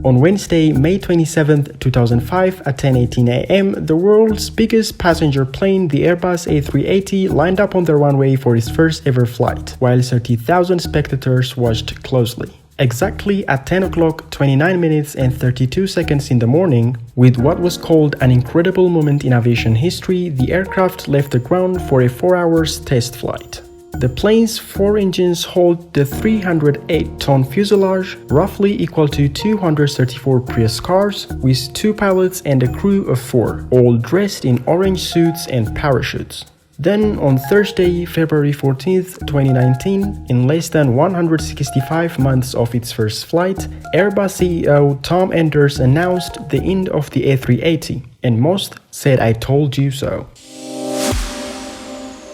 On Wednesday, May 27, 2005 at 10:18 a.m., the world's biggest passenger plane, the Airbus A380, lined up on the runway for its first ever flight, while 30,000 spectators watched closely. Exactly at 10 o'clock, 29 minutes and 32 seconds in the morning, with what was called an incredible moment in aviation history, the aircraft left the ground for a 4-hour test flight. The plane's 4 engines hold the 308-ton fuselage, roughly equal to 234 Prius cars, with 2 pilots and a crew of 4, all dressed in orange suits and parachutes. Then, on Thursday, February 14, 2019, in less than 165 months of its first flight, Airbus CEO Tom Enders announced the end of the A380, and most said "I told you so."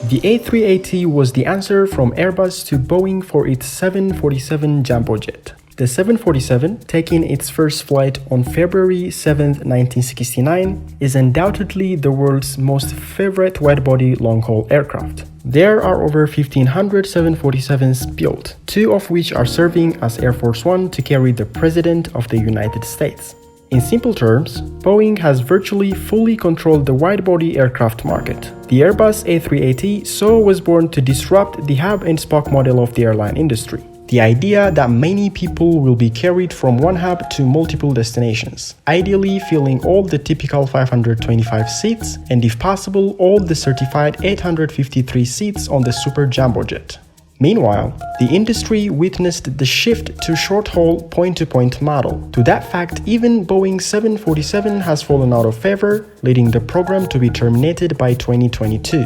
The A380 was the answer from Airbus to Boeing for its 747 jumbo jet. The 747, taking its first flight on February 7, 1969, is undoubtedly the world's most favorite wide-body long-haul aircraft. There are over 1,500 747s built, 2 of which are serving as Air Force One to carry the President of the United States. In simple terms, Boeing has virtually fully controlled the wide-body aircraft market. The Airbus A380 was born to disrupt the hub-and-spoke model of the airline industry. The idea that many people will be carried from one hub to multiple destinations, ideally filling all the typical 525 seats and, if possible, all the certified 853 seats on the super jumbo jet. Meanwhile, the industry witnessed the shift to short-haul point-to-point model. To that fact, even Boeing's 747 has fallen out of favor, leading the program to be terminated by 2022.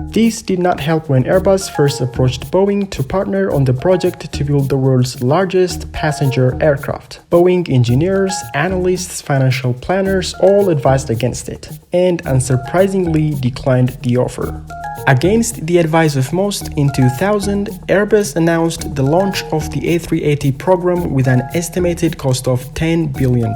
This did not help when Airbus first approached Boeing to partner on the project to build the world's largest passenger aircraft. Boeing engineers, analysts, financial planners all advised against it, and unsurprisingly declined the offer. Against the advice of most, in 2000, Airbus announced the launch of the A380 program with an estimated cost of $10 billion.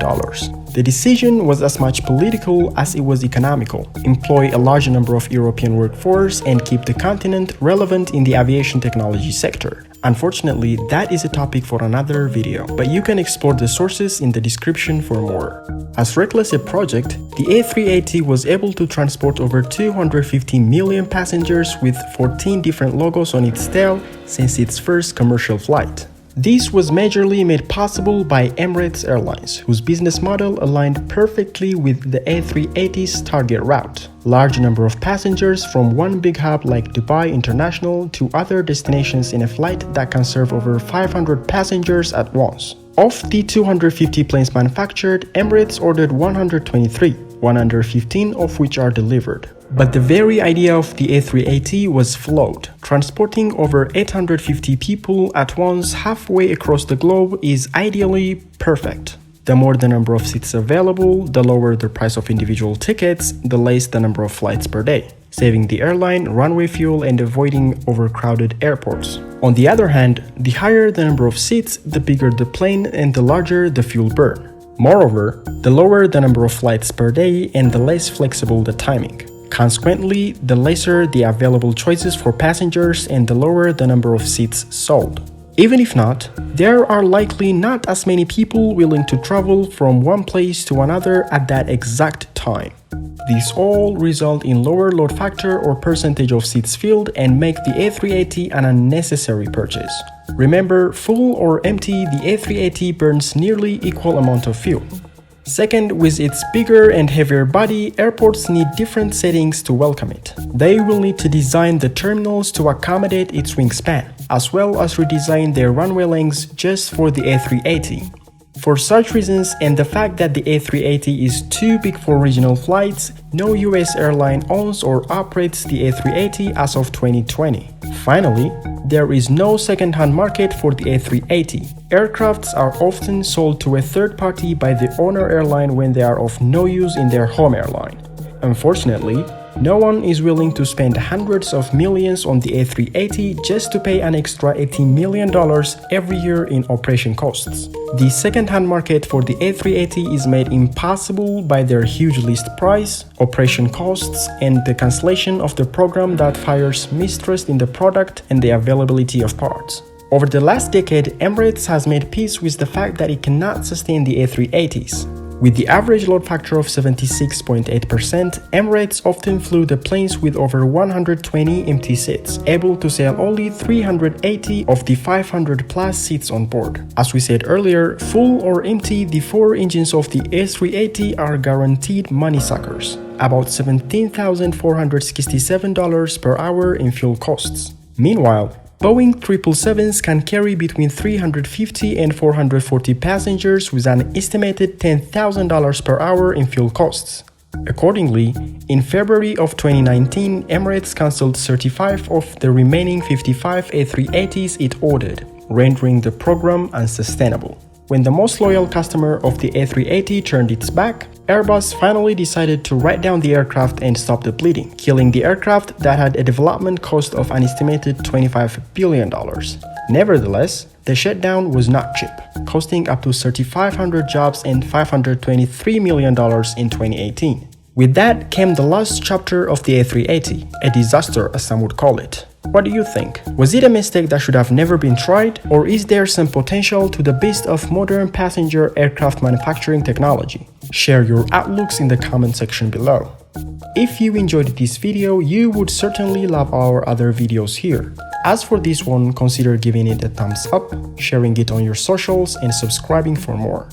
The decision was as much political as it was economical: employ a large number of European workforce and keep the continent relevant in the aviation technology sector. Unfortunately, that is a topic for another video, but you can explore the sources in the description for more. As reckless a project, the A380 was able to transport over 250 million passengers with 14 different logos on its tail since its first commercial flight. This was majorly made possible by Emirates Airlines, whose business model aligned perfectly with the A380's target route. Large number of passengers from one big hub like Dubai International to other destinations in a flight that can serve over 500 passengers at once. Of the 250 planes manufactured, Emirates ordered 123, 115 of which are delivered. But the very idea of the A380 was flawed. Transporting over 850 people at once halfway across the globe is ideally perfect. The more the number of seats available, the lower the price of individual tickets, the less the number of flights per day, saving the airline runway fuel and avoiding overcrowded airports. On the other hand, the higher the number of seats, the bigger the plane and the larger the fuel burn. Moreover, the lower the number of flights per day and the less flexible the timing. Consequently, the lesser the available choices for passengers and the lower the number of seats sold. Even if not, there are likely not as many people willing to travel from one place to another at that exact time. These all result in lower load factor or percentage of seats filled and make the A380 an unnecessary purchase. Remember, full or empty, the A380 burns nearly equal amount of fuel. Second, with its bigger and heavier body, airports need different settings to welcome it. They will need to design the terminals to accommodate its wingspan, as well as redesign their runway lengths just for the A380. For such reasons and the fact that the A380 is too big for regional flights, no US airline owns or operates the A380 as of 2020. Finally, there is no second-hand market for the A380. Aircrafts are often sold to a third party by the owner airline when they are of no use in their home airline. Unfortunately, no one is willing to spend hundreds of millions on the A380 just to pay an extra $80 million every year in operation costs. The second-hand market for the A380 is made impossible by their huge list price, operation costs, and the cancellation of the program that fires mistrust in the product and the availability of parts. Over the last decade, Emirates has made peace with the fact that it cannot sustain the A380s. With the average load factor of 76.8%, Emirates often flew the planes with over 120 empty seats, able to sell only 380 of the 500 plus seats on board. As we said earlier, full or empty, the 4 engines of the A380 are guaranteed money suckers, about $17,467 per hour in fuel costs. Meanwhile, Boeing 777s can carry between 350 and 440 passengers with an estimated $10,000 per hour in fuel costs. Accordingly, in February of 2019, Emirates cancelled 35 of the remaining 55 A380s it ordered, rendering the program unsustainable. When the most loyal customer of the A380 turned its back, Airbus finally decided to write down the aircraft and stop the bleeding, killing the aircraft that had a development cost of an estimated $25 billion. Nevertheless, the shutdown was not cheap, costing up to 3,500 jobs and $523 million in 2018. With that came the last chapter of the A380, a disaster as some would call it. What do you think? Was it a mistake that should have never been tried, or is there some potential to the beast of modern passenger aircraft manufacturing technology? Share your outlooks in the comment section below. If you enjoyed this video, you would certainly love our other videos here. As for this one, consider giving it a thumbs up, sharing it on your socials, and subscribing for more.